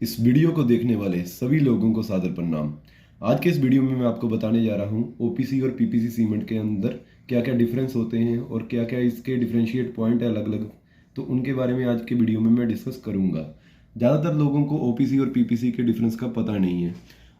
इस वीडियो को देखने वाले सभी लोगों को सादर प्रणाम। आज के इस वीडियो में मैं आपको बताने जा रहा हूँ ओपीसी और पीपीसी सीमेंट के अंदर क्या क्या डिफरेंस होते हैं और क्या क्या इसके डिफरेंशिएट पॉइंट है अलग अलग, तो उनके बारे में आज के वीडियो में मैं डिस्कस करूँगा। ज़्यादातर लोगों को ओपीसी और पीपीसी के डिफरेंस का पता नहीं है,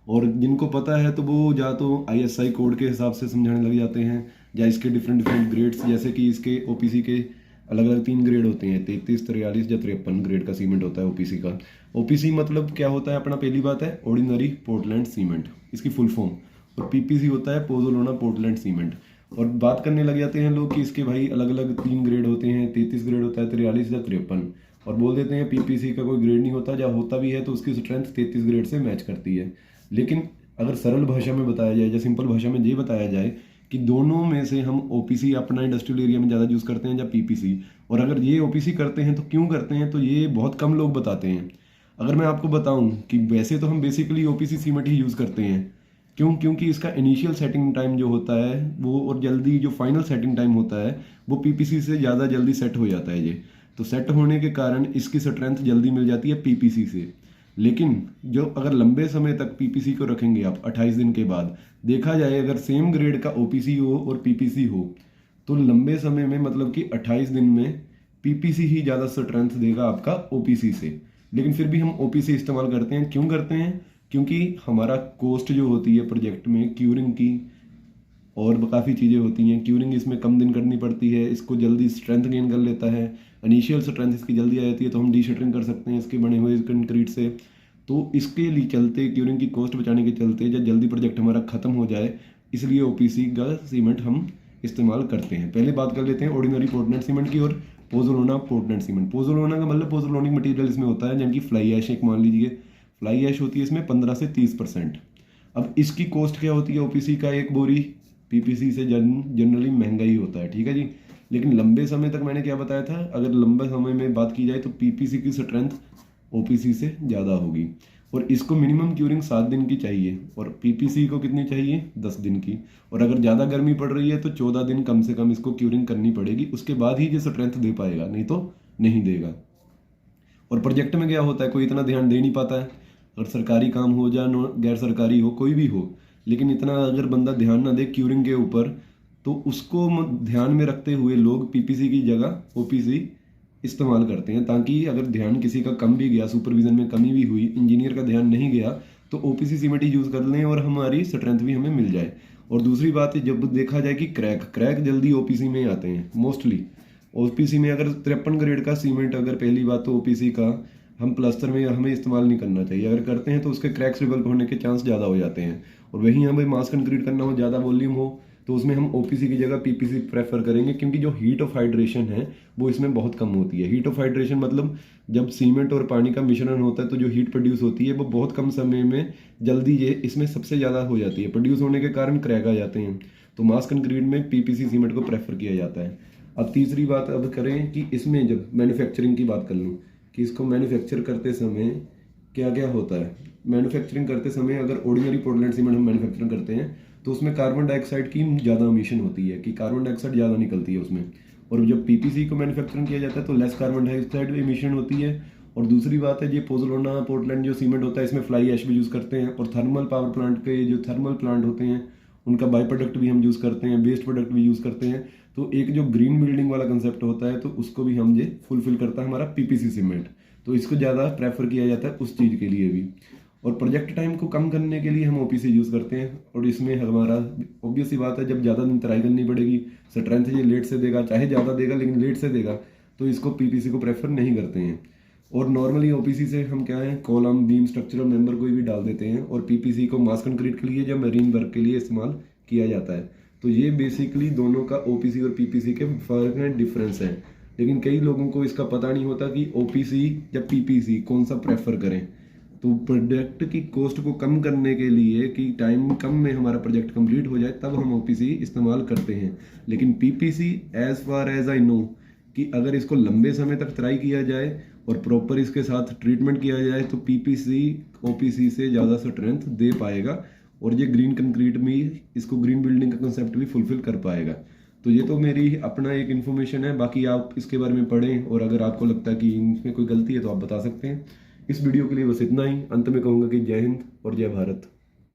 और जिनको पता है तो वो या तो आईएसआई कोड के हिसाब से समझाने लग जाते हैं, या इसके डिफरेंट डिफरेंट ग्रेड्स, जैसे कि इसके ओपीसी के अलग अलग 3 ग्रेड होते हैं, 33, 43 या 53 ग्रेड का सीमेंट होता है ओपीसी का। ओपीसी मतलब क्या होता है अपना, पहली बात है ऑर्डिनरी पोर्टलैंड सीमेंट, इसकी फुल फॉर्म। और पीपीसी होता है पोज़ोलाना पोर्टलैंड सीमेंट। और बात करने लग जाते हैं लोग कि इसके भाई अलग अलग 3 ग्रेड होते हैं, 33 ग्रेड होता है, 43 या 53, और बोल देते हैं पीपीसी का कोई ग्रेड नहीं होता, या होता भी है तो उसकी स्ट्रेंथ 33 ग्रेड से मैच करती है। लेकिन अगर सरल भाषा में बताया जाए या सिंपल भाषा में ये बताया जाए कि दोनों में से हम ओपीसी अपना इंडस्ट्रियल एरिया में ज़्यादा यूज़ करते हैं या पीपीसी, और अगर ये ओपीसी करते हैं तो क्यों करते हैं, तो ये बहुत कम लोग बताते हैं। अगर मैं आपको बताऊं कि वैसे तो हम बेसिकली ओपीसी सीमेंट ही यूज़ करते हैं। क्यों? क्योंकि इसका इनिशियल सेटिंग टाइम जो होता है वो, और जल्दी जो फाइनल सेटिंग टाइम होता है वो पीपीसी से ज़्यादा जल्दी सेट हो जाता है ये। तो सेट होने के कारण इसकी स्ट्रेंथ जल्दी मिल जाती है पीपीसी से। लेकिन जो अगर लंबे समय तक पीपीसी को रखेंगे आप 28 दिन के बाद, देखा जाए अगर सेम ग्रेड का ओपीसी हो और पीपीसी हो, तो लंबे समय में मतलब कि 28 दिन में पीपीसी ही ज़्यादा स्ट्रेंथ देगा आपका ओपीसी से। लेकिन फिर भी हम ओपीसी इस्तेमाल करते हैं। क्यों करते हैं? क्योंकि हमारा कॉस्ट जो होती है प्रोजेक्ट में क्यूरिंग की, और काफ़ी चीज़ें होती हैं, क्यूरिंग इसमें कम दिन करनी पड़ती है, इसको जल्दी स्ट्रेंथ गेन कर लेता है, इनिशियल स्ट्रेंथ इसकी जल्दी आ जाती है, तो हम डीशटरिंग कर सकते हैं इसके बने हुए कंक्रीट से। तो इसके लिए चलते, क्यूरिंग की कॉस्ट बचाने के चलते, जब जल्दी प्रोजेक्ट हमारा ख़त्म हो जाए, इसलिए ओपीसी का सीमेंट हम इस्तेमाल करते हैं। पहले बात कर लेते हैं ऑर्डिनरी पोर्टलैंड सीमेंट की और पोज़ोलाना पोर्टलैंड सीमेंट। पोज़ोलाना का मतलब पोज़ोलानिक मटेरियल इसमें होता है, जिनकी फ्लाई ऐश एक मान लीजिए, फ्लाई ऐश होती है इसमें 15 से 30%। अब इसकी कॉस्ट क्या होती है ओपीसी का एक बोरी, पीपीसी से जनरली महंगा ही होता है, ठीक है जी। लेकिन लंबे समय तक मैंने क्या बताया था, अगर लंबे समय में बात की जाए तो पीपीसी की स्ट्रेंथ ओपीसी से ज़्यादा होगी, और इसको मिनिमम क्यूरिंग 7 दिन की चाहिए, और पीपीसी को कितनी चाहिए, 10 दिन की। और अगर ज़्यादा गर्मी पड़ रही है तो 14 दिन कम से कम इसको क्यूरिंग करनी पड़ेगी, उसके बाद ही ये स्ट्रेंथ दे पाएगा, नहीं तो नहीं देगा। और प्रोजेक्ट में क्या होता है, कोई इतना ध्यान दे नहीं पाता है। अगर सरकारी काम हो या गैर सरकारी हो, कोई भी हो, लेकिन इतना अगर बंदा ध्यान ना दे क्यूरिंग के ऊपर, तो उसको ध्यान में रखते हुए लोग पीपीसी की जगह ओपीसी इस्तेमाल करते हैं, ताकि अगर ध्यान किसी का कम भी गया, सुपरविजन में कमी भी हुई, इंजीनियर का ध्यान नहीं गया, तो ओपीसी सीमेंट ही यूज़ कर लें और हमारी स्ट्रेंथ भी हमें मिल जाए। और दूसरी बात है, जब देखा जाए कि क्रैक जल्दी ओपीसी में आते हैं मोस्टली। ओपीसी में अगर 53 ग्रेड का सीमेंट, अगर पहली बात तो ओपीसी का हम प्लास्टर में हमें इस्तेमाल नहीं करना चाहिए। अगर करते हैं तो उसके क्रैक्स डेवलप होने के चांस ज़्यादा हो जाते हैं। और वहीं हमें मास कंक्रीट करना हो, ज़्यादा वॉल्यूम हो, तो उसमें हम ओपीसी की जगह पीपीसी प्रेफर करेंगे, क्योंकि जो हीट ऑफ हाइड्रेशन है वो इसमें बहुत कम होती है। हीट ऑफ हाइड्रेशन मतलब जब सीमेंट और पानी का मिश्रण होता है तो जो हीट प्रोड्यूस होती है वो बहुत कम समय में जल्दी ये इसमें सबसे ज़्यादा हो जाती है। प्रोड्यूस होने के कारण क्रैक आ जाते हैं, तो मास कंक्रीट में पीपीसी सीमेंट को प्रेफर किया जाता है। अब तीसरी बात अब करें कि इसमें जब मैन्युफैक्चरिंग की बात कर लूँ कि इसको मैन्युफैक्चर करते समय क्या क्या होता है। मैन्युफैक्चरिंग करते समय अगर ऑर्डिनरी पोर्टलैंड सीमेंट हम मैन्युफैक्चरिंग करते हैं तो उसमें कार्बन डाइऑक्साइड की ज़्यादा एमिशन होती है, कि कार्बन डाइऑक्साइड ज़्यादा निकलती है उसमें। और जब पीपीसी को मैन्युफैक्चरिंग किया जाता है तो लेस कार्बन डाइऑक्साइड एमिशन होती है। और दूसरी बात है, ये पोज़ोलाना पोर्टलैंड जो सीमेंट होता है इसमें फ्लाई ऐश भी यूज़ करते हैं, और थर्मल पावर प्लांट के जो थर्मल प्लांट होते हैं उनका बाई प्रोडक्ट भी हम यूज़ करते हैं, वेस्ट प्रोडक्ट भी यूज़ करते हैं। तो एक जो ग्रीन बिल्डिंग वाला कंसेप्ट होता है तो उसको भी हम ये फुलफिल करता है हमारा पीपीसी सीमेंट। तो इसको ज़्यादा प्रेफर किया जाता है उस चीज़ के लिए भी। और प्रोजेक्ट टाइम को कम करने के लिए हम ओपीसी यूज़ करते हैं, और इसमें हमारा ऑब्वियस सी बात है, जब ज़्यादा दिन तराई करनी पड़ेगी, स्ट्रेंथ ये लेट से देगा, चाहे ज़्यादा देगा लेकिन लेट से देगा, तो इसको पीपीसी को प्रेफर नहीं करते हैं। और नॉर्मली ओपीसी से हम क्या है, कॉलम, बीम, स्ट्रक्चरल मेंबर कोई भी डाल देते हैं, और पीपीसी को मास कंक्रीट के लिए या मरीन वर्क के लिए इस्तेमाल किया जाता है। तो ये बेसिकली दोनों का ओपीसी और पीपीसी के फर्क है, डिफरेंस है। लेकिन कई लोगों को इसका पता नहीं होता कि ओपीसी या पीपीसी कौन सा प्रेफर करें। तो प्रोजेक्ट की कॉस्ट को कम करने के लिए, कि टाइम कम में हमारा प्रोजेक्ट कंप्लीट हो जाए, तब हम ओपीसी इस्तेमाल करते हैं। लेकिन PPC as far as I know, कि अगर इसको लंबे समय तक ट्राई किया जाए और प्रॉपर इसके साथ ट्रीटमेंट किया जाए तो पीपीसी ओपीसी से ज़्यादा स्ट्रेंथ दे पाएगा, और ये ग्रीन कंक्रीट में इसको ग्रीन बिल्डिंग का कंसेप्ट भी फुलफिल कर पाएगा। तो ये तो मेरी अपना एक इन्फॉर्मेशन है, बाकी आप इसके बारे में पढ़ें, और अगर आपको लगता है कि इनमें कोई गलती है तो आप बता सकते हैं। इस वीडियो के लिए बस इतना ही। अंत में कहूँगा कि जय हिंद और जय भारत।